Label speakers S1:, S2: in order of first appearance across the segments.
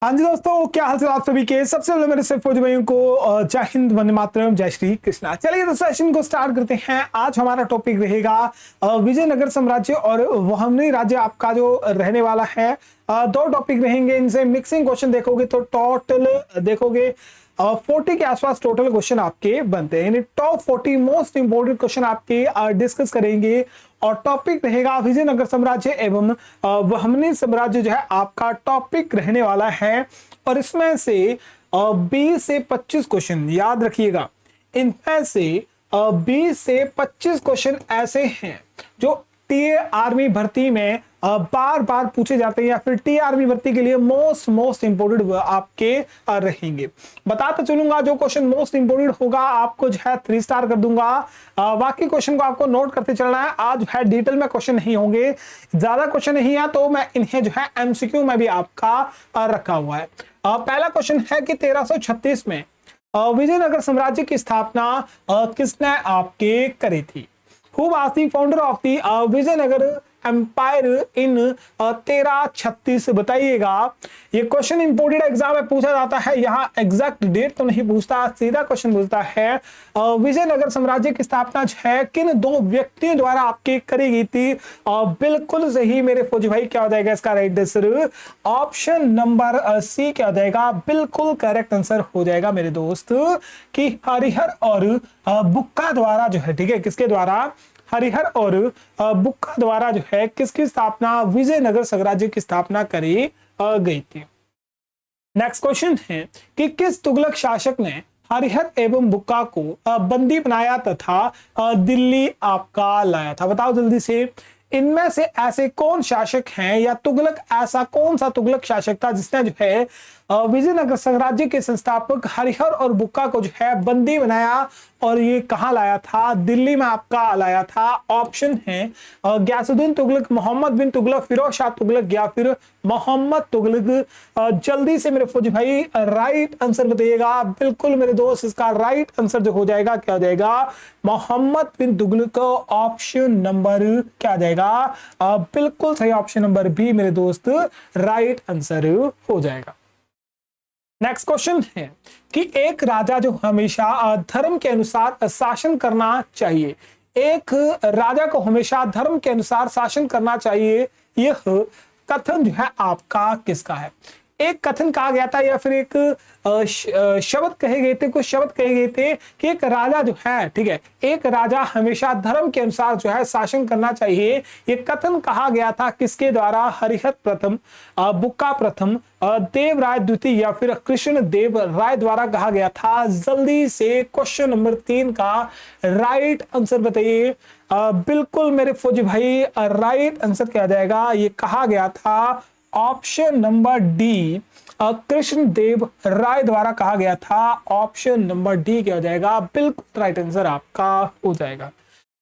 S1: हाँ जी दोस्तों, क्या हाल चाल आप सभी के। सबसे पहले मेरे से फौजी भाइयों को जय हिंद, वंदे मातरम, जय श्री कृष्णा। चलिए तो सेशन को स्टार्ट करते हैं। आज हमारा टॉपिक रहेगा विजयनगर साम्राज्य और बहमनी राज्य आपका जो रहने वाला है। दो टॉपिक रहेंगे, इनसे मिक्सिंग क्वेश्चन देखोगे तो टोटल देखोगे 40 के आसपास टोटल क्वेश्चन आपके बनते हैं, यानी टॉप 40 मोस्ट इंपोर्टेंट क्वेश्चन आपके डिस्कस करेंगे। और टॉपिक रहेगा विजयनगर साम्राज्य एवं बहमनी साम्राज्य जो है आपका टॉपिक रहने वाला है। और इसमें से 20 से 25 क्वेश्चन याद रखिएगा। इनमें से 20 से 25 क्वेश्चन ऐसे हैं जो टीए आर्मी भर्ती में बार बार पूछे जाते हैं, या फिर टी आर्मी भर्ती के लिए मोस्ट इंपोर्टेंट आपके रहेंगे। बताता चलूंगा, जो क्वेश्चन मोस्ट इंपोर्टेंट होगा आपको जो है 3 स्टार कर दूंगा। बाकी क्वेश्चन को आपको नोट करते चलना है। आज जो है डिटेल में क्वेश्चन नहीं होंगे, ज्यादा क्वेश्चन नहीं है तो मैं इन्हें जो है एमसीक्यू में भी आपका रखा हुआ है। पहला क्वेश्चन है कि 1336 में विजयनगर साम्राज्य की स्थापना किसने आपके करी थी। Who was the founder of the Vijayanagara empire in 1336? बताइएगा। ये क्वेश्चन इंपोर्टेड एग्जाम में पूछा जाता है। यहाँ एग्जैक्ट डेट तो नहीं पूछता, सीधा क्वेश्चन पूछता है विजयनगर साम्राज्य की स्थापना जो है किन दो व्यक्तियों द्वारा आपके करी गई थी। बिल्कुल सही मेरे फौजी भाई, क्या हो जाएगा इसका right answer? Option number C क्या हो जाएगा, बिल्कुल करेक्ट आंसर हो जाएगा मेरे दोस्त, कि हरिहर और बुक्का द्वारा जो है, ठीक है, किसके द्वारा? हरिहर और बुक्का द्वारा जो है किसकी स्थापना, विजयनगर साम्राज्य की स्थापना करी गई थी। नेक्स्ट क्वेश्चन है कि किस तुगलक शासक ने हरिहर एवं बुक्का को बंदी बनाया तथा दिल्ली आपका लाया था। बताओ जल्दी से, इनमें से ऐसे कौन शासक हैं, या तुगलक ऐसा कौन सा तुगलक शासक था जिसने जो है विजयनगर साम्राज्य के संस्थापक हरिहर और बुक्का को जो है बंदी बनाया, और ये कहां लाया था? दिल्ली में आपका लाया था। ऑप्शन है गयासुद्दीन तुगलक, मोहम्मद बिन तुगलक, फिरोज शाह तुगलक, या फिर मोहम्मद तुगलक। जल्दी से मेरे फौजी भाई राइट आंसर बताइएगा। बिल्कुल मेरे दोस्त, इसका राइट आंसर जो हो जाएगा क्या हो जाएगा? मोहम्मद बिन तुगलक। ऑप्शन नंबर क्या आ जाएगा? बिल्कुल सही, ऑप्शन नंबर बी मेरे दोस्त राइट आंसर हो जाएगा। नेक्स्ट क्वेश्चन है कि एक राजा जो हमेशा धर्म के अनुसार शासन करना चाहिए, एक राजा को हमेशा धर्म के अनुसार शासन करना चाहिए, यह कथन जो है आपका किसका है? एक कथन कहा गया था, या फिर एक शब्द कहे गए थे, कुछ शब्द कहे गए थे कि एक राजा जो है, ठीक है, एक राजा हमेशा धर्म के अनुसार जो है शासन करना चाहिए। ये कथन कहा गया था किसके द्वारा? हरिहर प्रथम, बुक्का प्रथम, देवराय द्वितीय, या फिर कृष्ण देव राय द्वारा कहा गया था। जल्दी से क्वेश्चन नंबर 3 का राइट आंसर बताइए। बिल्कुल मेरे फौजी भाई राइट आंसर क्या जाएगा? ये कहा गया था ऑप्शन नंबर डी, कृष्ण देव राय द्वारा कहा गया था। ऑप्शन नंबर डी क्या हो जाएगा? बिल्कुल राइट आंसर आपका हो जाएगा।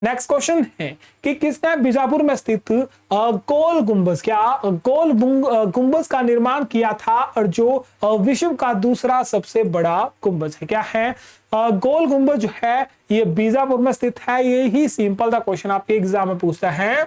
S1: नेक्स्ट क्वेश्चन है कि किसने बीजापुर में स्थित गोल गुंबज, क्या गोल गुंबज का निर्माण किया था, और जो विश्व का दूसरा सबसे बड़ा गुंबज है? क्या है? गोल गुंबज जो है ये बीजापुर में स्थित है। यही सिंपल सा क्वेश्चन आपके एग्जाम में पूछता है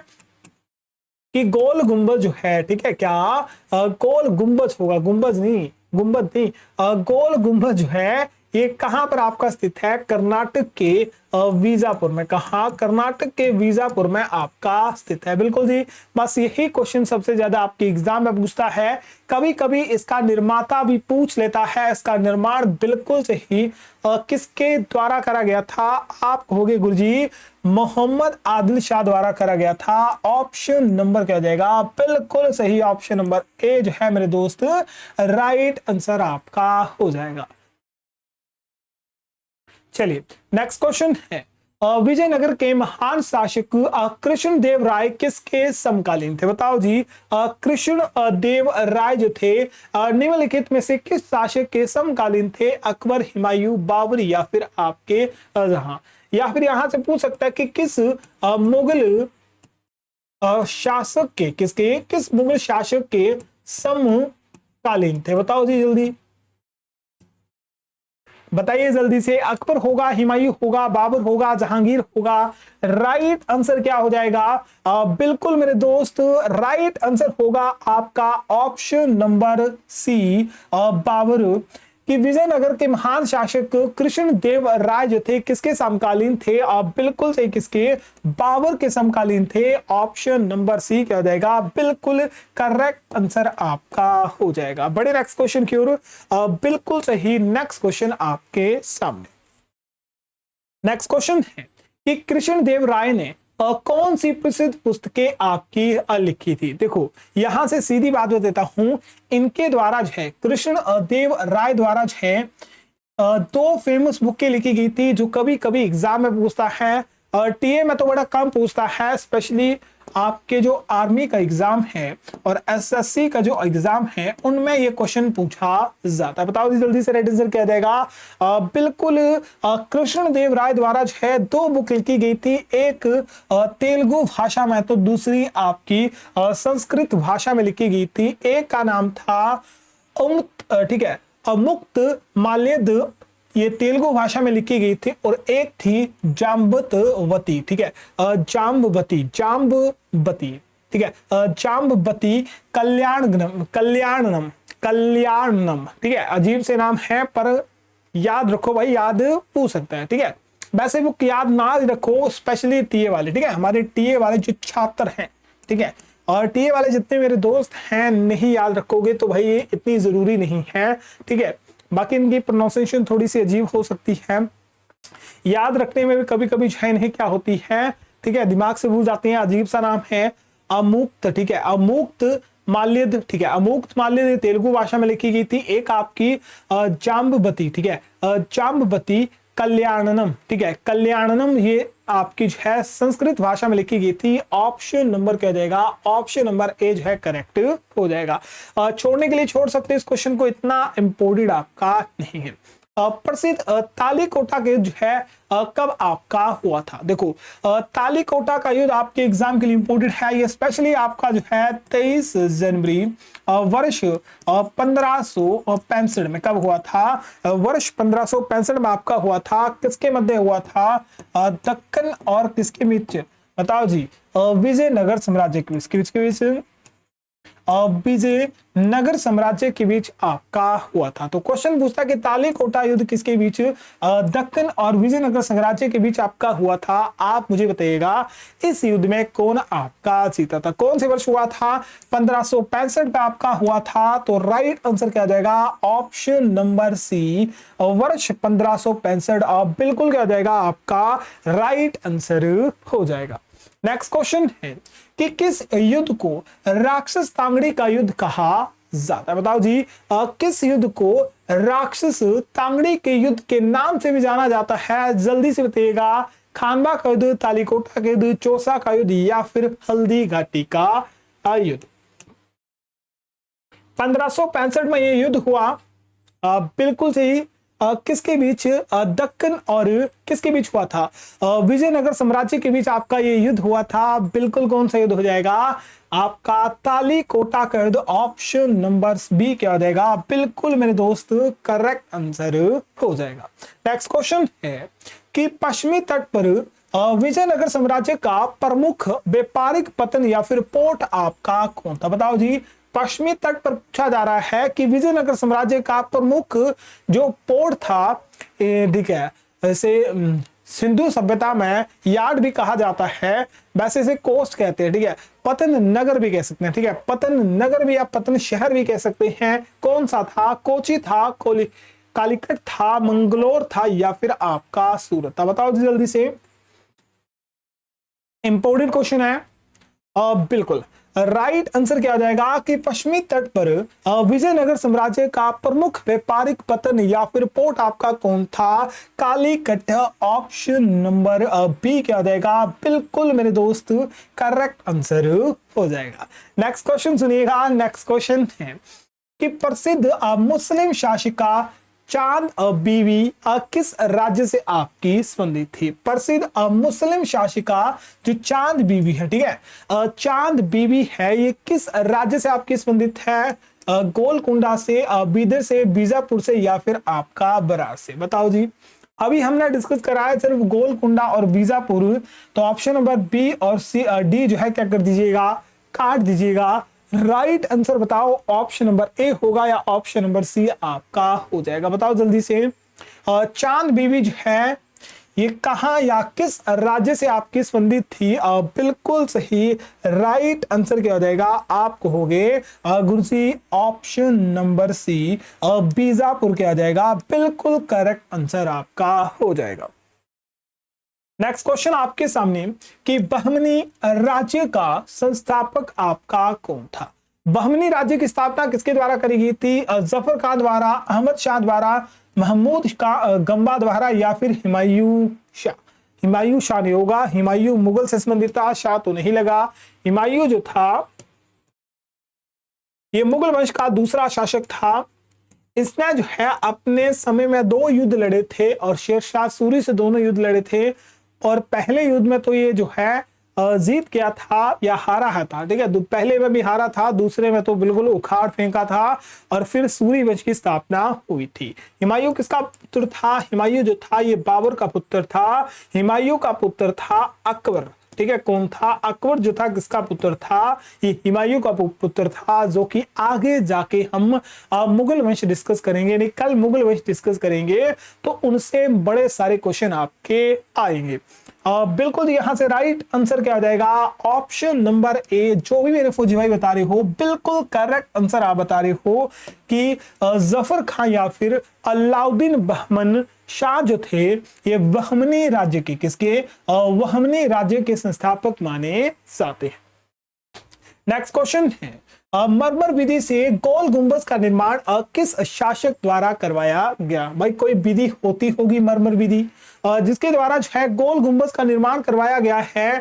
S1: कि गोल गुंबज जो है, ठीक है, क्या गोल गुंबज होगा, गुंबज नहीं, गुंबद नहीं, गोल गुंबज जो है ये कहां पर आपका स्थित है? कर्नाटक के बीजापुर में। कहा? कर्नाटक के बीजापुर में आपका स्थित है। बिल्कुल जी, बस यही क्वेश्चन सबसे ज्यादा आपके एग्जाम में पूछता है। कभी कभी इसका निर्माता भी पूछ लेता है। इसका निर्माण बिल्कुल सही किसके द्वारा करा गया था? आप कहोगे गुरुजी मोहम्मद आदिल शाह द्वारा करा गया था। ऑप्शन नंबर क्या हो जाएगा? बिल्कुल सही, ऑप्शन नंबर ए जो है मेरे दोस्त राइट आंसर आपका हो जाएगा। चलिए नेक्स्ट क्वेश्चन है विजयनगर के महान शासक कृष्ण देव राय किसके समकालीन थे? बताओ जी, कृष्ण देव राय जो थे निम्नलिखित में से किस शासक के समकालीन थे? अकबर, हुमायूं, बाबर, या फिर आपके शाहजहां? या फिर यहां से पूछ सकता है कि किस मुगल शासक के, किस मुगल शासक के समकालीन थे? बताओ जी जल्दी। बताइए जल्दी से, अकबर होगा, हुमायूं होगा, बाबर होगा, जहांगीर होगा? राइट आंसर क्या हो जाएगा? बिल्कुल मेरे दोस्त, राइट आंसर होगा आपका ऑप्शन नंबर सी, बाबर। कि विजयनगर के महान शासक कृष्णदेव राय जो थे किसके समकालीन थे? बिल्कुल सही, किसके? बाबर के समकालीन थे। ऑप्शन नंबर सी क्या हो जाएगा? बिल्कुल करेक्ट आंसर आपका हो जाएगा। बड़े नेक्स्ट क्वेश्चन की ओर, बिल्कुल सही। नेक्स्ट क्वेश्चन आपके सामने। नेक्स्ट क्वेश्चन है कि कृष्णदेव राय ने कौन सी प्रसिद्ध पुस्तकें आपकी लिखी थी? देखो यहां से सीधी बात बता देता हूं, इनके द्वारा जो है, कृष्ण देव राय द्वारा जो है दो फेमस बुकें लिखी गई थी जो कभी कभी एग्जाम में पूछता है, टीए में तो बड़ा कम पूछता है, स्पेशली आपके जो आर्मी का एग्जाम है और एसएससी का जो एग्जाम है उनमें ये क्वेश्चन पूछा जाता है। बताओ जल्दी से, राइट आंसर क्या देगा? बिल्कुल कृष्णदेव राय द्वारा जो है दो बुक लिखी गई थी, एक तेलुगु भाषा में तो दूसरी आपकी संस्कृत भाषा में लिखी गई थी। एक का नाम था ठीक है, अमुक्त माल्यद, ये तेलुगु भाषा में लिखी गई थी, और एक थी जाम्बवती, ठीक है, जाम्बवती, ठीक है, जाम्बवती कल्याणनम, ठीक है। अजीब से नाम है पर याद रखो भाई, याद पूछ सकता है, ठीक है। वैसे बुक याद ना रखो, स्पेशली टीए वाले, ठीक है, हमारे टीए वाले जो छात्र हैं, ठीक है, और टीए वाले जितने मेरे दोस्त हैं नहीं याद रखोगे तो भाई ये इतनी जरूरी नहीं है, ठीक है। बाकी इनकी प्रोनाउंसिएशन थोड़ी सी अजीब हो सकती है, याद रखने में भी कभी कभी जो है नहीं क्या होती है, ठीक है, दिमाग से भूल जाती हैं। अजीब सा नाम है अमुक्त, ठीक है, अमुक्त माल्यद, ठीक है, अमुक्त माल्यद तेलुगु भाषा में लिखी गई थी। एक आपकी जाम्बवती, ठीक है, जाम्बवती कल्याणनम, ठीक है, कल्याणनम ये आपकी जो है संस्कृत भाषा में लिखी गई थी। ऑप्शन नंबर क्या जाएगा? ऑप्शन नंबर ए जो है करेक्ट हो जाएगा। छोड़ने के लिए छोड़ सकते हैं इस क्वेश्चन को, इतना इंपोर्टेंट आपका नहीं है। प्रसिद्ध तालीकोटा के जो है कब आपका हुआ था? देखो तालीकोटा का युद्ध आपके एग्जाम के लिए इंपोर्टेंट है, ये स्पेशली आपका जो है 23 जनवरी वर्ष 1565 में कब हुआ था? वर्ष 1565 में आपका हुआ था। किसके मध्य हुआ था? दक्कन और किसके बीच? बताओ जी, विजयनगर साम्राज्य के बीच, विजयनगर साम्राज्य के बीच आपका हुआ था। तो क्वेश्चन पूछता कि तालीकोटा युद्ध किसके बीच? दक्कन और विजयनगर साम्राज्य के बीच आपका हुआ था। आप मुझे बताइएगा इस युद्ध में कौन आपका जीता था? कौन से वर्ष हुआ था? 1565 में आपका हुआ था। तो राइट आंसर क्या जाएगा? ऑप्शन नंबर सी, वर्ष 1565 बिल्कुल क्या जाएगा आपका राइट आंसर हो जाएगा। नेक्स्ट क्वेश्चन है कि किस युद्ध को राक्षस तांगड़ी का युद्ध कहा जाता है? बताओ जी, किस युद्ध को राक्षस तांगड़ी के युद्ध के नाम से भी जाना जाता है? जल्दी से बताइएगा। खानवा का युद्ध, तालीकोटा का युद्ध, चौसा का युद्ध या फिर हल्दी घाटी का युद्ध? 1565 में यह युद्ध हुआ, बिल्कुल सही। किसके बीच? दक्कन और किसके बीच हुआ था? विजयनगर साम्राज्य के बीच आपका ये युद्ध हुआ था। बिल्कुल कौन सा युद्ध हो जाएगा? आपका तालीकोटा का युद्ध। ऑप्शन नंबर बी क्या हो जाएगा? बिल्कुल मेरे दोस्त करेक्ट आंसर हो जाएगा। नेक्स्ट क्वेश्चन है कि पश्चिमी तट पर विजयनगर साम्राज्य का प्रमुख व्यापारिक पतन या फिर पोर्ट आपका कौन था? बताओ जी, पश्चिमी तट पर पूछा जा रहा है कि विजयनगर साम्राज्य का प्रमुख जो पोर्ट था, ठीक है, ऐसे सिंधु सभ्यता में यार्ड भी कहा जाता है, वैसे इसे कोस्ट कहते हैं, ठीक है, पतन नगर भी कह सकते हैं, ठीक है, पतन नगर भी या पतन शहर भी कह सकते हैं। कौन सा था? कोची था, कालीकट था, मंगलोर था या फिर आपका सूरत था? बताओ जल्दी से, इंपोर्टेंट क्वेश्चन है। बिल्कुल राइट आंसर क्या आ जाएगा कि पश्चिमी तट पर विजयनगर साम्राज्य का प्रमुख व्यापारिक पतन या फिर पोर्ट आपका कौन था? कालीकट। ऑप्शन नंबर बी क्या आ जाएगा? बिल्कुल मेरे दोस्त करेक्ट आंसर हो जाएगा। नेक्स्ट क्वेश्चन सुनिएगा। नेक्स्ट क्वेश्चन है कि प्रसिद्ध मुस्लिम शासिका चांद बीवी किस राज्य से आपकी संबंधित थी? प्रसिद्ध मुस्लिम शासिका जो चांद बीवी है, ठीक है, चांद बीवी है, ये किस राज्य से आपकी संबंधित है? गोलकुंडा से, बीदर से, बीजापुर से, या फिर आपका बरार से? बताओ जी। अभी हमने डिस्कस करा है सिर्फ गोलकुंडा और बीजापुर, तो ऑप्शन नंबर बी और सी डी जो है क्या कर दीजिएगा, काट दीजिएगा। राइट आंसर बताओ, ऑप्शन नंबर ए होगा या ऑप्शन नंबर सी आपका हो जाएगा? बताओ जल्दी से। चांद बीवी जो है ये कहां या किस राज्य से आपकी संबंधित थी? बिल्कुल सही, राइट आंसर क्या हो जाएगा? आप कहोगे गुरुजी ऑप्शन नंबर सी बीजापुर क्या आ जाएगा? बिल्कुल करेक्ट आंसर आपका हो जाएगा। नेक्स्ट क्वेश्चन आपके सामने कि बहमनी राज्य का संस्थापक आपका कौन था? बहमनी राज्य की स्थापना किसके द्वारा करी गई थी? जफर खान द्वारा, अहमद शाह द्वारा, महमूद का गंबा द्वारा, या फिर हुमायूं शाह? हुमायूं शाह नहीं होगा, हुमायूं मुगल से संबंधित था, शाह तो नहीं लगा। हुमायूं जो था ये मुगल वंश का दूसरा शासक था। इसने जो है अपने समय में 2 युद्ध लड़े थे और शेरशाह सूरी से दोनों युद्ध लड़े थे, और पहले युद्ध में तो ये जो है जीत गया था या हारा है था, ठीक है, पहले में भी हारा था, दूसरे में तो बिल्कुल उखाड़ फेंका था, और फिर सूरी वंश की स्थापना हुई थी। हुमायूं किसका पुत्र था? हुमायूं जो था ये बाबर का पुत्र था। हुमायूं का पुत्र था अकबर, ठीक है, कौन था? अकबर जो था किसका पुत्र था? ये हुमायूं का पुत्र था, जो कि आगे जाके हम मुगल वंश डिस्कस करेंगे, यानी कल मुगल वंश डिस्कस करेंगे, तो उनसे बड़े सारे क्वेश्चन आपके आएंगे। बिल्कुल यहां से राइट आंसर क्या आ जाएगा? ऑप्शन नंबर ए। जो भी मेरे फौजी भाई बता रहे हो बिल्कुल करेक्ट आंसर आप बता रहे हो कि जफर खान या फिर अलाउद्दीन बहमन शाह जो थे ये बहमनी राज्य के किसके? बहमनी राज्य के संस्थापक माने जाते हैं। नेक्स्ट क्वेश्चन है मरमर विधि से गोल गुंबज का निर्माण किस शासक द्वारा करवाया गया? भाई कोई विधि होती होगी मरमर विधि जिसके द्वारा जो है गोल गुंबज का निर्माण करवाया गया है,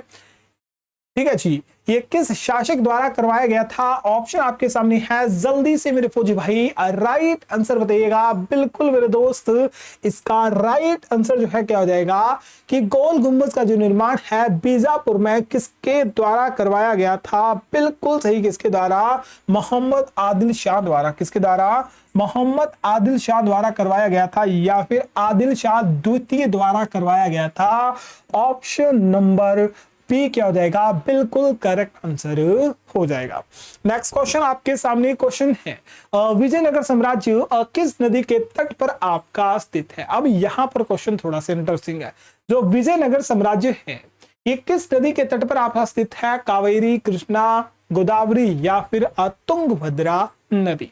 S1: ठीक है जी, ये किस शासक द्वारा करवाया गया था? ऑप्शन आपके सामने है, जल्दी से मेरे फौजी भाई राइट आंसर बताइएगा। बिल्कुल मेरे दोस्त, इसका राइट आंसर जो है क्या हो जाएगा कि गोल गुंबज का जो निर्माण है बीजापुर में किसके द्वारा करवाया गया था? बिल्कुल सही, किसके द्वारा? मोहम्मद आदिल शाह द्वारा। किसके द्वारा? मोहम्मद आदिल शाह द्वारा करवाया गया था, या फिर आदिल शाह द्वितीय द्वारा करवाया गया था? ऑप्शन नंबर बी क्या हो जाएगा? बिल्कुल करेक्ट आंसर हो जाएगा। नेक्स्ट क्वेश्चन आपके सामने क्वेश्चन है विजयनगर साम्राज्य किस नदी के तट पर आपका स्थित है? अब यहाँ पर क्वेश्चन थोड़ा सा इंटरेस्टिंग है। जो विजयनगर साम्राज्य है ये किस नदी के तट पर आपका स्थित है? कावेरी, कृष्णा, गोदावरी, या फिर तुंगभद्रा नदी?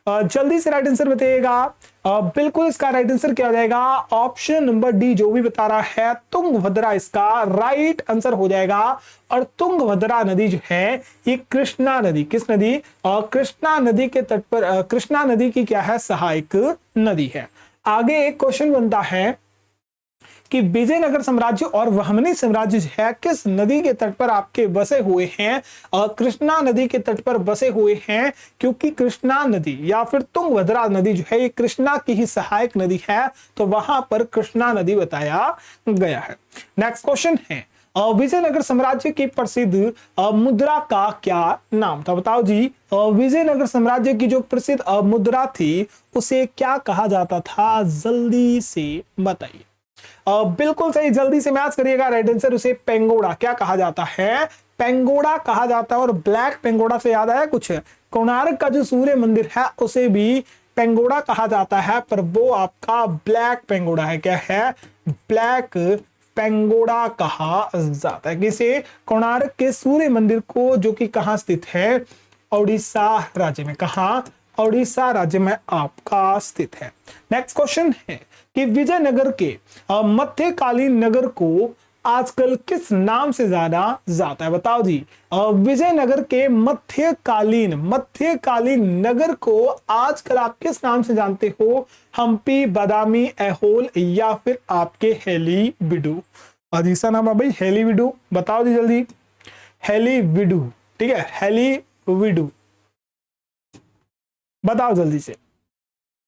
S1: जल्दी से राइट आंसर बताइएगा। बिल्कुल इसका राइट आंसर क्या हो जाएगा? ऑप्शन नंबर डी जो भी बता रहा है तुंगभद्रा इसका राइट आंसर हो जाएगा। और तुंगभद्रा नदी जो है ये कृष्णा नदी, किस नदी? कृष्णा नदी के तट पर, कृष्णा नदी की क्या है? सहायक नदी है। आगे एक क्वेश्चन बनता है कि विजयनगर साम्राज्य और बहमनी साम्राज्य है किस नदी के तट पर आपके बसे हुए हैं? कृष्णा नदी के तट पर बसे हुए हैं, क्योंकि कृष्णा नदी या फिर तुंगभद्रा नदी जो है ये कृष्णा की ही सहायक नदी है, तो वहां पर कृष्णा नदी बताया गया है। नेक्स्ट क्वेश्चन है विजयनगर साम्राज्य की प्रसिद्ध मुद्रा का क्या नाम था? बताओ जी, विजयनगर साम्राज्य की जो प्रसिद्ध मुद्रा थी उसे क्या कहा जाता था? जल्दी से बताइए। बिल्कुल सही, जल्दी से मैच करिएगा। राइट आंसर उसे पेंगोड़ा क्या कहा जाता है? पेंगोड़ा कहा जाता है। और ब्लैक पेंगोड़ा से याद आया कुछ? कोणार्क का जो सूर्य मंदिर है उसे भी पेंगोड़ा कहा जाता है, पर वो आपका ब्लैक पेंगोड़ा है। क्या है? ब्लैक पेंगोड़ा कहा जाता है। किसे? कोणार्क के सूर्य मंदिर को, जो कि कहां स्थित है? उड़ीसा राज्य में। कहा? उड़ीसा राज्य में आपका स्थित है। नेक्स्ट क्वेश्चन है कि विजयनगर के मध्यकालीन नगर को आजकल किस नाम से जाना जाता है? बताओ जी, विजयनगर के मध्यकालीन नगर को आजकल आप किस नाम से जानते हो? हम्पी, बादामी, ऐहोल, या फिर आपके हेलीविडू? अजीसा नाम है भाई, हेलीविडू। बताओ जी जल्दी। हेलीविडू, ठीक है, हेलीविडू बताओ जल्दी से।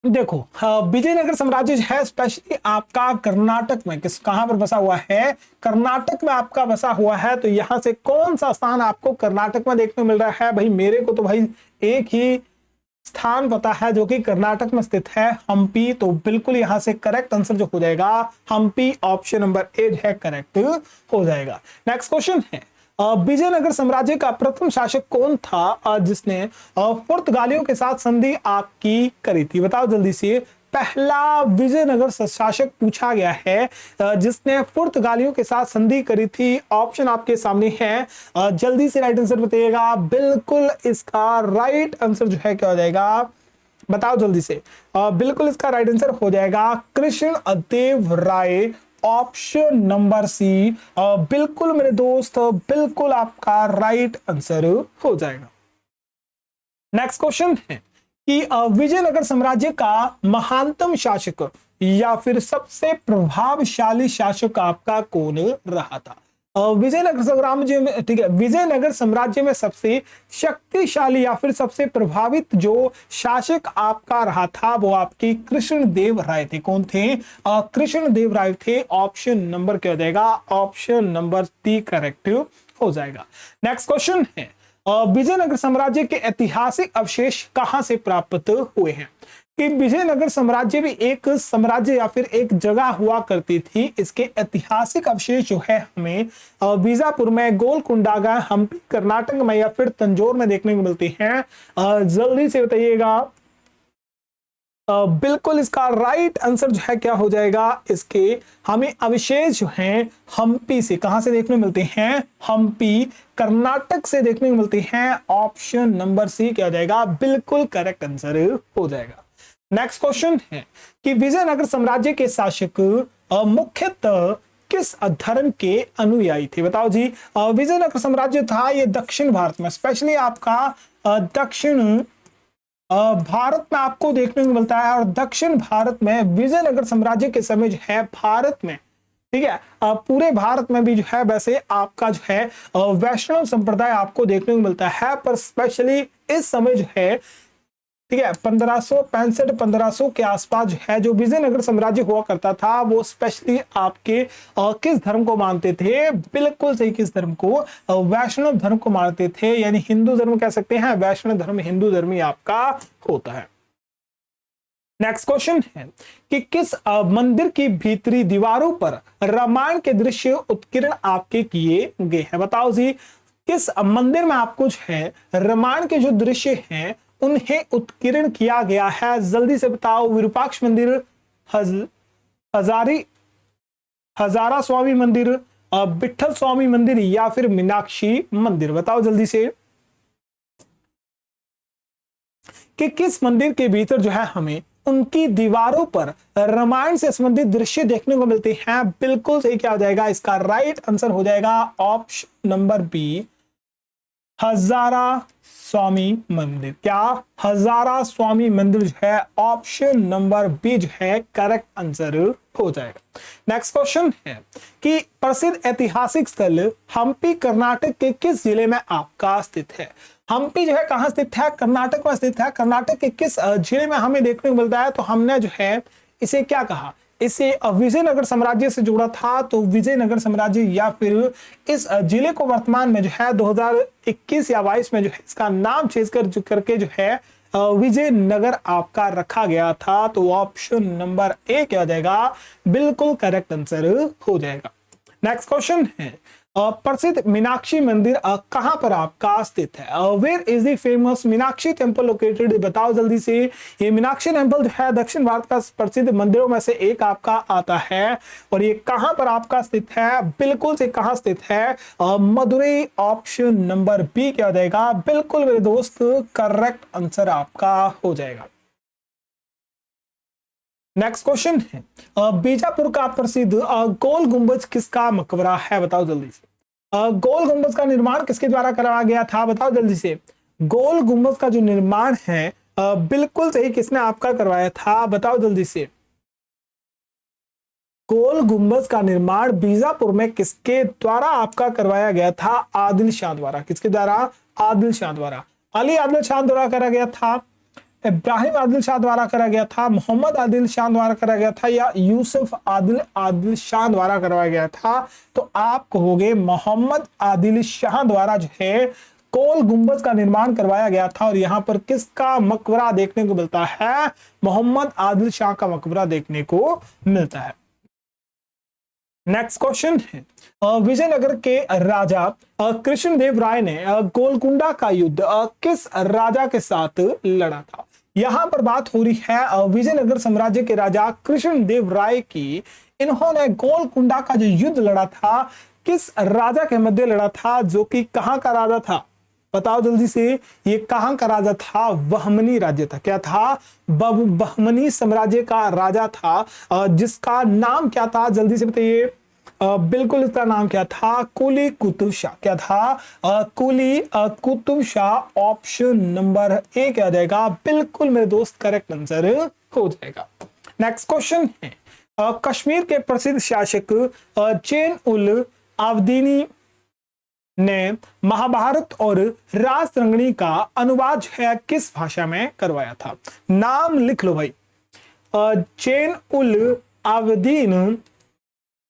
S1: देखो विजयनगर साम्राज्य जो है स्पेशली आपका कर्नाटक में कहां पर बसा हुआ है, कर्नाटक में आपका बसा हुआ है। तो यहां से कौन सा स्थान आपको कर्नाटक में देखने को मिल रहा है? भाई मेरे को तो भाई एक ही स्थान पता है जो कि कर्नाटक में स्थित है, हम्पी। तो बिल्कुल यहां से करेक्ट आंसर जो हो जाएगा हम्पी, ऑप्शन नंबर ए जो है करेक्ट हो जाएगा। नेक्स्ट क्वेश्चन है विजयनगर साम्राज्य का प्रथम शासक कौन था जिसने पुर्तगालियों के साथ संधि आपकी करी थी? बताओ जल्दी से। पहला विजयनगर शासक पूछा गया है जिसने पुर्तगालियों के साथ संधि करी थी। ऑप्शन आपके सामने है, जल्दी से राइट आंसर बताइएगा। बिल्कुल इसका राइट आंसर जो है क्या हो जाएगा, बताओ जल्दी से। बिल्कुल इसका राइट आंसर हो जाएगा कृष्ण देव राय, ऑप्शन नंबर सी। बिल्कुल मेरे दोस्त, बिल्कुल आपका राइट आंसर हो जाएगा। नेक्स्ट क्वेश्चन है कि विजयनगर साम्राज्य का महानतम शासक या फिर सबसे प्रभावशाली शासक आपका कौन रहा था? विजयनगर साम्राज्य में, ठीक है, विजयनगर साम्राज्य में सबसे शक्तिशाली या फिर सबसे प्रभावित जो शासक आपका रहा था वो आपके कृष्णदेव राय थे। कौन थे? कृष्णदेव राय थे। ऑप्शन नंबर क्या हो जाएगा? ऑप्शन नंबर डी करेक्ट हो जाएगा। नेक्स्ट क्वेश्चन है विजयनगर साम्राज्य के ऐतिहासिक अवशेष कहां से प्राप्त हुए हैं? कि विजयनगर साम्राज्य भी एक साम्राज्य या फिर एक जगह हुआ करती थी। इसके ऐतिहासिक अवशेष जो है हमें बीजापुर में, गोलकुंडा, हम्पी कर्नाटक में या फिर तंजौर में देखने को मिलती हैं। जल्दी से बताइएगा। बिल्कुल इसका राइट आंसर जो है क्या हो जाएगा, इसके हमें अवशेष जो हैं हम्पी से, कहां से देखने मिलते हैं? हम्पी कर्नाटक से देखने को मिलते हैं। ऑप्शन नंबर सी क्या हो जाएगा? बिल्कुल करेक्ट आंसर हो जाएगा। नेक्स्ट क्वेश्चन है कि विजयनगर साम्राज्य के शासक मुख्यतः किस धर्म के अनुयायी थे? बताओ जी। विजयनगर साम्राज्य था ये दक्षिण भारत में, स्पेशली आपका दक्षिण भारत में आपको देखने को मिलता है। और दक्षिण भारत में विजयनगर साम्राज्य के समय जो है भारत में, ठीक है, पूरे भारत में भी जो है वैसे आपका जो है वैष्णव संप्रदाय आपको देखने को मिलता है। पर स्पेशली इस समय जो है, ठीक है, 1565-1500 के आसपास जो है जो विजयनगर साम्राज्य हुआ करता था वो स्पेशली आपके किस धर्म को मानते थे? बिल्कुल सही, किस धर्म को? वैष्णव धर्म को मानते थे, यानी हिंदू धर्म कह सकते हैं। वैष्णव धर्म हिंदू धर्म ही आपका होता है। नेक्स्ट क्वेश्चन है कि किस मंदिर की भीतरी दीवारों पर रामायण के दृश्य उत्कीर्ण आपके किए गए हैं? बताओ जी, किस मंदिर में आपको जो है रामायण के जो दृश्य हैं उन्हें उत्कीर्ण किया गया है? जल्दी से बताओ। विरूपाक्ष मंदिर, हजारा स्वामी मंदिर, विठल स्वामी मंदिर या फिर मीनाक्षी मंदिर? बताओ जल्दी से कि किस मंदिर के भीतर जो है हमें उनकी दीवारों पर रामायण से संबंधित दृश्य देखने को मिलते हैं? बिल्कुल सही क्या हो जाएगा, इसका राइट आंसर हो जाएगा ऑप्शन नंबर बी, हजारा स्वामी मंदिर। क्या? हजारा स्वामी मंदिर जो है ऑप्शन नंबर बी जो है करेक्ट आंसर हो जाएगा। नेक्स्ट क्वेश्चन है कि प्रसिद्ध ऐतिहासिक स्थल हम्पी कर्नाटक के किस जिले में आपका स्थित है? हम्पी जो है कहां स्थित है? कर्नाटक में स्थित है। कर्नाटक के किस जिले में हमें देखने को मिलता है? तो हमने जो है इसे क्या कहा, इसे विजयनगर साम्राज्य से जोड़ा था। तो विजयनगर साम्राज्य या फिर इस जिले को वर्तमान में जो है 2021 या 22 में जो है इसका नाम चेंज करके जो है विजयनगर आपका रखा गया था। तो ऑप्शन नंबर ए क्या हो जाएगा? बिल्कुल करेक्ट आंसर हो जाएगा। नेक्स्ट क्वेश्चन है प्रसिद्ध मीनाक्षी मंदिर कहां पर आपका स्थित है? Where is the famous Meenakshi temple located? बताओ जल्दी से। ये मीनाक्षी टेम्पल जो है दक्षिण भारत का प्रसिद्ध मंदिरों में से एक आपका आता है। और ये कहां पर आपका स्थित है? बिल्कुल से कहां स्थित है? मदुरई, ऑप्शन नंबर बी क्या हो जाएगा? बिल्कुल मेरे दोस्त करेक्ट आंसर आपका हो जाएगा। नेक्स्ट क्वेश्चन है बीजापुर का प्रसिद्ध गोल गुंबज किसका मकबरा है? बताओ जल्दी से। गोल गुंबज का निर्माण किसके द्वारा कराया गया था? बताओ जल्दी से। गोल गुंबज का जो निर्माण है बिल्कुल सही किसने आपका करवाया था? बताओ जल्दी से। गोल गुंबज का निर्माण बीजापुर में किसके द्वारा आपका करवाया गया था? आदिल शाह द्वारा। किसके द्वारा? आदिल शाह द्वारा। अली आदिल शाह द्वारा करा गया था। इब्राहिम आदिल शाह द्वारा करा गया था, मोहम्मद आदिल शाह द्वारा करा गया था, या यूसुफ आदिल शाह द्वारा करवाया गया था? तो आप कहोगे मोहम्मद आदिल शाह द्वारा जो है गोल गुंबद का निर्माण करवाया गया था। और यहां पर किसका मकबरा देखने को मिलता है? मोहम्मद आदिल शाह का मकबरा देखने को मिलता है। नेक्स्ट क्वेश्चन है, विजयनगर के राजा कृष्णदेव राय ने गोलकुंडा का युद्ध किस राजा के साथ लड़ा था? यहां पर बात हो रही है विजयनगर साम्राज्य के राजा कृष्णदेव राय की। इन्होंने गोलकुंडा का जो युद्ध लड़ा था किस राजा के मध्य लड़ा था, जो कि कहां का राजा था? बताओ जल्दी से, ये कहां का राजा था? बहमनी राज्य था। क्या था? बहमनी साम्राज्य का राजा था, जिसका नाम क्या था? जल्दी से बताइए। बिल्कुल, इसका नाम क्या था? कुली कुतुब शाह। क्या था? Quli Qutub Shah. Option number A क्या जाएगा? बिल्कुल मेरे दोस्त, करेक्ट आंसर हो जाएगा। नेक्स्ट क्वेश्चन है, कश्मीर के प्रसिद्ध शासक जैन उल आबदीनी ने महाभारत और राजरंगनी का अनुवाद है किस भाषा में करवाया था? नाम लिख लो भाई। जैन उल आबदीन,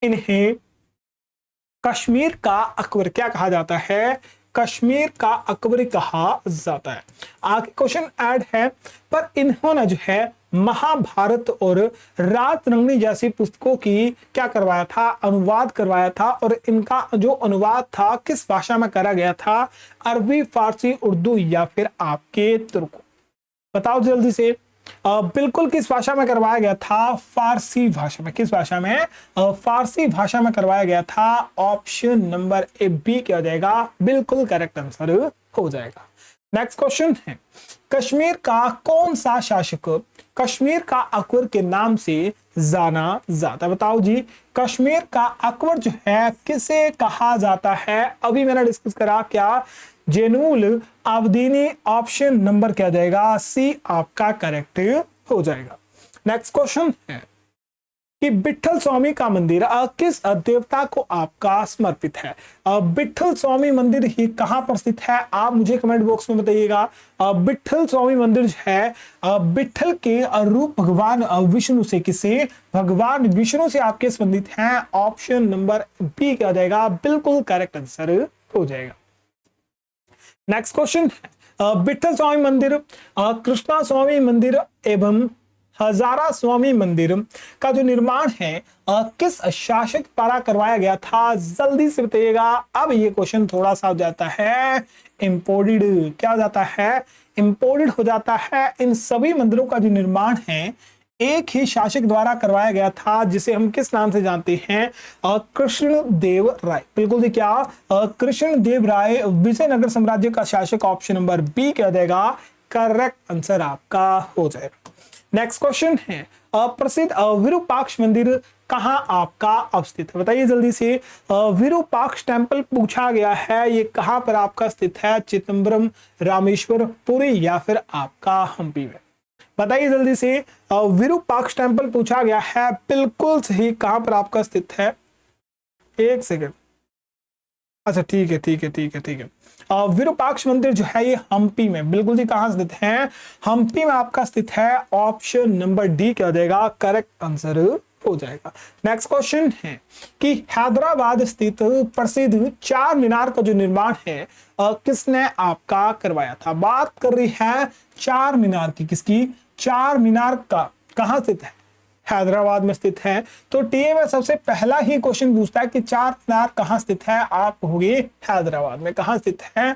S1: इन्हें कश्मीर का अकबर क्या कहा जाता है? कश्मीर का अकबर कहा जाता है। आगे क्वेश्चन ऐड है, पर इन्होंने जो है महाभारत और राजरंगनी जैसी पुस्तकों की क्या करवाया था? अनुवाद करवाया था। और इनका जो अनुवाद था किस भाषा में करा गया था? अरबी, फारसी, उर्दू या फिर आपके तुर्क? बताओ जल्दी से। बिल्कुल किस भाषा में करवाया गया था? फारसी भाषा में। किस भाषा में? फारसी भाषा में करवाया गया था। ऑप्शन नंबर ए बी क्या हो जाएगा? बिल्कुल करेक्ट आंसर हो जाएगा। नेक्स्ट क्वेश्चन है, कश्मीर का कौन सा शासक कश्मीर का अकबर के नाम से जाना जाता है? बताओ जी, कश्मीर का अकबर जो है किसे कहा जाता है? अभी मैंने डिस्कस करा, क्या? जैनुल आबदीनी। ऑप्शन नंबर क्या जाएगा? सी आपका करेक्ट हो जाएगा। नेक्स्ट क्वेश्चन है कि विठल स्वामी का मंदिर किस देवता को आपका समर्पित है? विठल स्वामी मंदिर ही कहां पर स्थित है? आप मुझे कमेंट बॉक्स में बताइएगा। विठल स्वामी मंदिर जो है विठल के रूप भगवान विष्णु से, किसे? भगवान विष्णु से आपके संबंधित हैं। ऑप्शन नंबर बी क्या जाएगा? बिल्कुल करेक्ट आंसर हो जाएगा। नेक्स्ट क्वेश्चन है, विठल स्वामी मंदिर, कृष्णा स्वामी मंदिर एवं हजारा स्वामी मंदिर का जो निर्माण है किस शासक द्वारा करवाया गया था? जल्दी से बताइएगा। अब ये क्वेश्चन थोड़ा सा हो जाता है इंपोर्टेड। क्या हो जाता है? इंपोर्टेड हो जाता है। इन सभी मंदिरों का जो निर्माण है एक ही शासक द्वारा करवाया गया था, जिसे हम किस नाम से जानते हैं? कृष्णदेव राय। बिल्कुल जी, क्या? कृष्णदेव राय विजयनगर साम्राज्य का शासक। ऑप्शन नंबर बी क्या जाएगा? करेक्ट आंसर आपका हो जाएगा। नेक्स्ट क्वेश्चन है, प्रसिद्ध विरूपाक्ष मंदिर कहां आपका अवस्थित है? बताइए जल्दी से। विरूपाक्ष टेम्पल पूछा गया है, ये कहां पर आपका स्थित है? चिदम्बरम, रामेश्वर, पुरी या फिर आपका हम्पी में? बताइए जल्दी से। विरूपाक्ष टेम्पल पूछा गया है, बिल्कुल सही। कहां पर आपका स्थित है? एक सेकेंड। अच्छा ठीक है। विरूपाक्ष मंदिर जो है ये हम्पी में। बिल्कुल जी, कहां स्थित है? हम्पी में आपका स्थित है। ऑप्शन नंबर डी क्या हो जाएगा? करेक्ट आंसर हो जाएगा। नेक्स्ट क्वेश्चन है कि हैदराबाद स्थित प्रसिद्ध चार मीनार का जो निर्माण है किसने आपका करवाया था? बात कर रही है चार मीनार की। किसकी? चार मीनार का कहां स्थित है? हैदराबाद में स्थित है। तो टीए में सबसे पहला ही क्वेश्चन पूछता है कि चार मीनार कहां स्थित है? आप कहोगे हैदराबाद में। कहां स्थित है?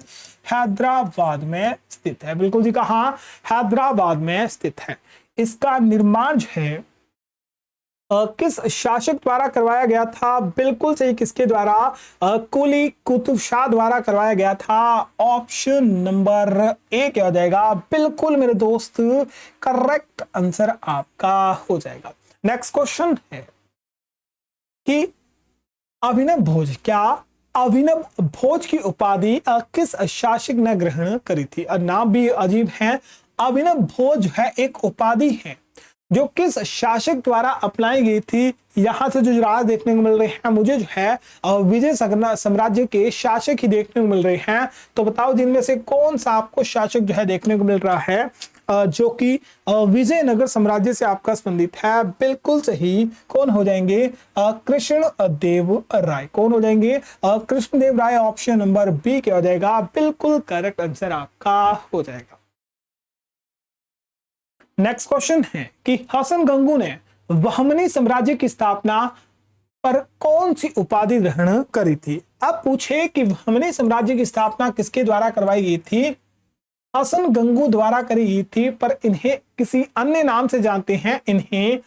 S1: हैदराबाद में स्थित है। बिल्कुल जी, कहां? हैदराबाद में स्थित है। इसका निर्माण जो है किस शासक द्वारा करवाया गया था? बिल्कुल सही, किसके द्वारा? कुली कुतुब शाह द्वारा करवाया गया था। ऑप्शन नंबर ए क्या हो जाएगा? बिल्कुल मेरे दोस्त, करेक्ट आंसर आपका हो जाएगा। नेक्स्ट क्वेश्चन है कि अभिनव भोज, क्या अभिनव भोज की उपाधि किस शासक ने ग्रहण करी थी? नाम भी अजीब है। अभिनव भोज है एक उपाधि है जो किस शासक द्वारा अपनाई गई थी? यहां से जो राज देखने को मिल रहे हैं मुझे जो है विजय साम्राज्य के शासक ही देखने को मिल रहे हैं। तो बताओ जिनमें से कौन सा आपको शासक जो है देखने को मिल रहा है? जो कि विजयनगर साम्राज्य से आपका संबंधित है। बिल्कुल सही। कौन हो जाएंगे? कृष्णदेव राय। कौन हो जाएंगे? कृष्णदेव राय। ऑप्शन नंबर बी क्या हो जाएगा? बिल्कुल करेक्ट आंसर आपका हो जाएगा। नेक्स्ट क्वेश्चन है कि हसन गंगू ने बहमनी साम्राज्य की स्थापना पर कौन सी उपाधि ग्रहण करी थी? अब पूछे कि बहमनी साम्राज्य की स्थापना किसके द्वारा करवाई गई थी? हसन गंगू द्वारा करी गई थी, पर इन्हें किसी अन्य नाम से जानते हैं। इन्हें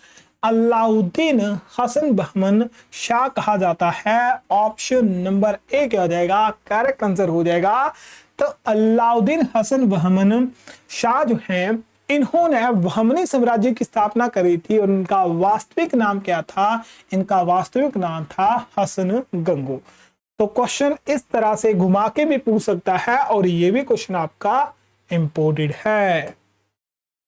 S1: अलाउद्दीन हसन बहमन शाह कहा जाता है। ऑप्शन नंबर ए क्या हो जाएगा? करेक्ट आंसर हो जाएगा। तो अलाउद्दीन हसन बहमन शाह जो है, इन्होंने बहमनी साम्राज्य की स्थापना करी थी और इनका वास्तविक नाम क्या था? इनका वास्तविक नाम था हसन गंगू। तो क्वेश्चन इस तरह से घुमा के भी पूछ सकता है और ये भी क्वेश्चन आपका इंपोर्टेड है।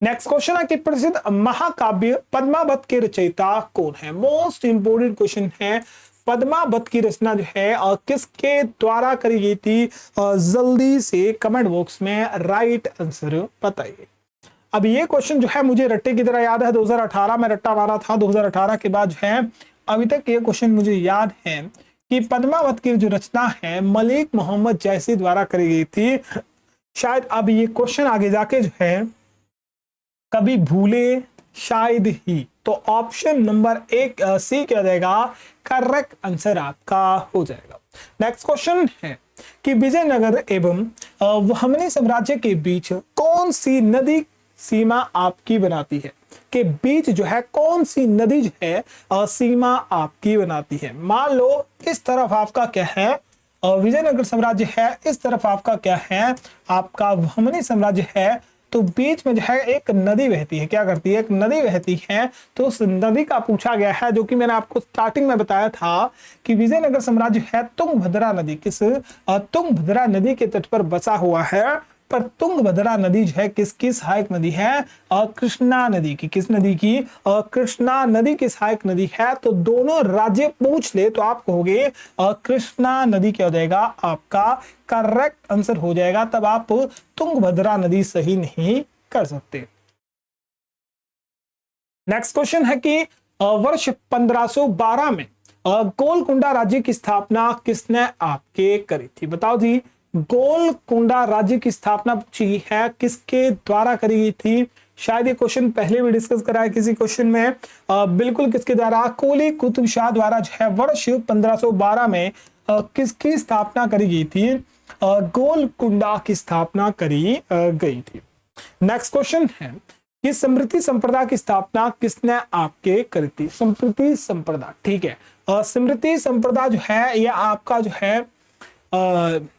S1: नेक्स्ट क्वेश्चन है कि प्रसिद्ध महाकाव्य पद्मावत के रचयिता कौन है? मोस्ट इंपोर्टेंट क्वेश्चन है। पद्मावत की रचना जो है किसके द्वारा करी गई थी? जल्दी से कमेंट बॉक्स में राइट आंसर बताइए। अब ये क्वेश्चन जो है मुझे रट्टे की तरह याद है। 2018 में रट्टा मारा था। 2018 के बाद जो है अभी तक ये क्वेश्चन मुझे याद है कि पद्मावत की जो रचना है मलिक मोहम्मद जैसी द्वारा करी गई थी। शायद अब ये क्वेश्चन आगे जाके जो है कभी भूले शायद ही। तो ऑप्शन नंबर एक सी क्या जाएगा? करेक्ट आंसर आपका हो जाएगा। नेक्स्ट क्वेश्चन है कि विजयनगर एवं बहमनी साम्राज्य के बीच कौन सी नदी सीमा आपकी बनाती है? के बीच जो है कौन सी नदी जो है सीमा आपकी बनाती है? मान लो इस तरफ आपका क्या है? विजयनगर साम्राज्य है, इस तरफ आपका क्या है? आपका बहमनी साम्राज्य है। तो बीच में जो है एक नदी बहती है। क्या करती है? एक नदी बहती है। तो उस नदी का पूछा गया है, जो कि मैंने आपको स्टार्टिंग में बताया था कि विजयनगर साम्राज्य है तुंगभद्रा नदी, किस तुंगभद्रा नदी के तट पर बसा हुआ है। पर तुंगभद्रा नदी जो है किसकी सहायक नदी है? कृष्णा नदी की। किस नदी की? कृष्णा नदी की सहायक नदी है। तो दोनों राज्य पूछ ले तो आप कहोगे कृष्णा नदी क्या हो जाएगा? आपका करेक्ट आंसर हो जाएगा। तब आप तुंगभद्रा नदी सही नहीं कर सकते। नेक्स्ट क्वेश्चन है कि वर्ष 1512 में गोलकुंडा राज्य की स्थापना किसने आपके करी थी? बताओ जी। गोलकुंडा राज्य की स्थापना पूछी है, किसके द्वारा करी गई थी? शायद ये क्वेश्चन पहले भी डिस्कस करा है किसी क्वेश्चन में। बिल्कुल किसके द्वारा? कुली कुतुब शाह द्वारा जो है वर्ष 1512 में किसकी स्थापना करी गई थी? गोलकुंडा की स्थापना करी गई थी। नेक्स्ट क्वेश्चन है कि स्मृति संप्रदाय की स्थापना किसने आपके करी थी? स्मृति संप्रदाय, ठीक है। स्मृति संप्रदाय जो है ये आपका जो है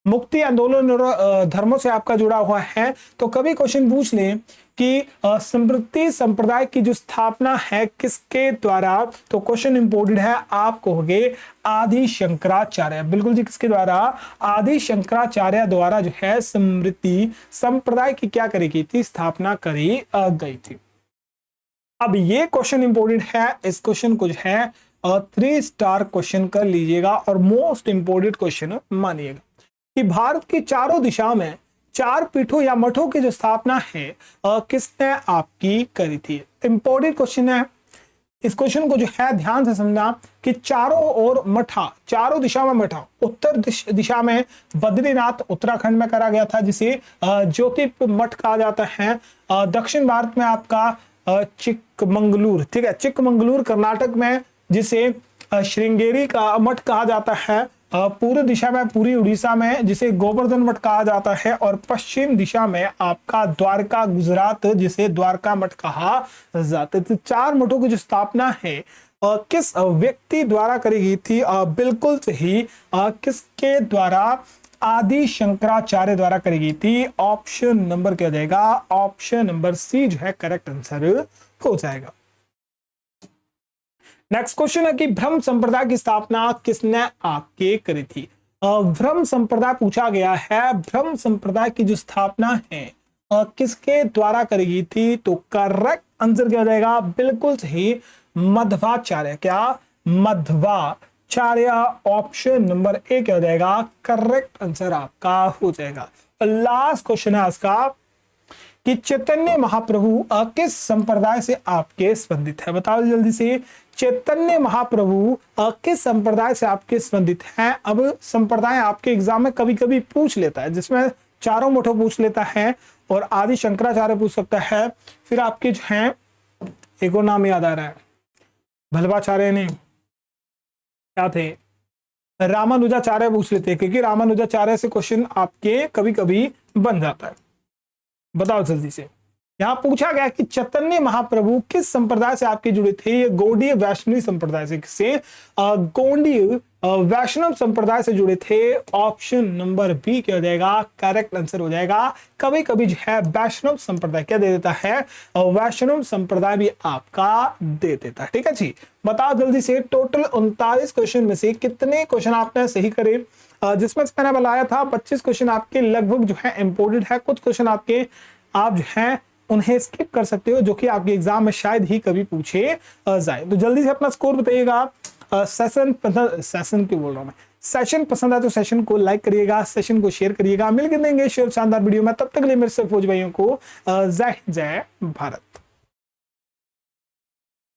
S1: मुक्ति आंदोलन और धर्मों से आपका जुड़ा हुआ है। तो कभी क्वेश्चन पूछ ले कि स्मृति संप्रदाय की जो स्थापना है किसके द्वारा? तो क्वेश्चन इंपोर्टेंट है। आप कहोगे आदि शंकराचार्य। बिल्कुल जी, किसके द्वारा? आदि शंकराचार्य द्वारा जो है स्मृति संप्रदाय की क्या करी गई थी? स्थापना करी गई थी। अब ये क्वेश्चन इंपोर्टेंट है। इस क्वेश्चन को जो है 3 स्टार क्वेश्चन कर लीजिएगा और मोस्ट इंपोर्टेंट क्वेश्चन मानिएगा कि भारत की चारों दिशाओं में 4 पीठों या मठों की जो स्थापना है किसने आपकी करी थी? इंपोर्टेंट क्वेश्चन है। इस क्वेश्चन को जो है ध्यान से समझना कि चारों ओर मठा, चारों दिशा में मठा। उत्तर दिशा में बद्रीनाथ उत्तराखंड में करा गया था, जिसे ज्योति मठ कहा जाता है। दक्षिण भारत में आपका चिकमंगलूर, ठीक है, चिकमंगलूर कर्नाटक में, जिसे श्रृंगेरी का मठ कहा जाता है। पूर्व दिशा में पूरी उड़ीसा में, जिसे गोवर्धन मठ कहा जाता है। और पश्चिम दिशा में आपका द्वारका गुजरात, जिसे द्वारका मठ कहा जाता है। तो 4 मठों की जो स्थापना है किस व्यक्ति द्वारा करी गई थी? बिल्कुल सही। किसके द्वारा? आदि शंकराचार्य द्वारा करी गई थी। ऑप्शन नंबर क्या जाएगा? ऑप्शन नंबर सी जो है करेक्ट आंसर हो जाएगा। नेक्स्ट क्वेश्चन है कि ब्रह्म संप्रदाय की स्थापना किसने आपके करी थी? ब्रह्म संप्रदाय पूछा गया है। ब्रह्म संप्रदाय की जो स्थापना है किसके द्वारा करी गई थी? तो करेक्ट आंसर क्या हो जाएगा? बिल्कुल सही, मध्वाचार्य। क्या? मध्वाचार्य। ऑप्शन नंबर ए क्या हो जाएगा? करेक्ट आंसर आपका हो जाएगा। लास्ट क्वेश्चन है आज का कि चैतन्य महाप्रभु किस संप्रदाय से आपके संबंधित है? बताओ जल्दी से, चैतन्य महाप्रभु किस संप्रदाय से आपके संबंधित हैं? अब संप्रदाय आपके एग्जाम में कभी कभी पूछ लेता है, जिसमें चारों मुठो पूछ लेता है और आदि शंकराचार्य पूछ सकता है। फिर आपके जो हैं, एक और नाम याद आ रहा है, भल्वाचार्य ने क्या थे, रामानुजाचार्य पूछ लेते हैं, क्योंकि रामानुजाचार्य से क्वेश्चन आपके कभी कभी बन जाता है। बताओ जल्दी से, यहां पूछा गया कि चैतन्य महाप्रभु किस संप्रदाय से आपके जुड़े थे? ये गौड़ीय वैष्णवी संप्रदाय से, किससे? गौड़ीय वैष्णव संप्रदाय से जुड़े थे। ऑप्शन नंबर बी क्या हो जाएगा? करेक्ट आंसर हो जाएगा। कभी कभी जो है वैष्णव संप्रदाय क्या दे देता है? वैष्णव संप्रदाय भी आपका दे देता है। ठीक है जी, बताओ जल्दी से, टोटल 39 क्वेश्चन में से कितने क्वेश्चन आपने सही करे? जिसमें मैंने बताया था 25 क्वेश्चन आपके लगभग जो है इंपोर्टेड है, कुछ क्वेश्चन आपके आप जो है उन्हें स्किप कर सकते हो, जो कि आपके एग्जाम में शायद ही कभी पूछे जाए। तो जल्दी से अपना स्कोर बताइएगा। सेशन क्यों बोल रहा हूं मैं, सेशन पसंद आए तो सेशन को लाइक करिएगा, सेशन को शेयर करिएगा। मिलकर देंगे शेयर शानदार वीडियो में, तब तक के लिए मेरे से फौज भाइयों को जय जय भारत।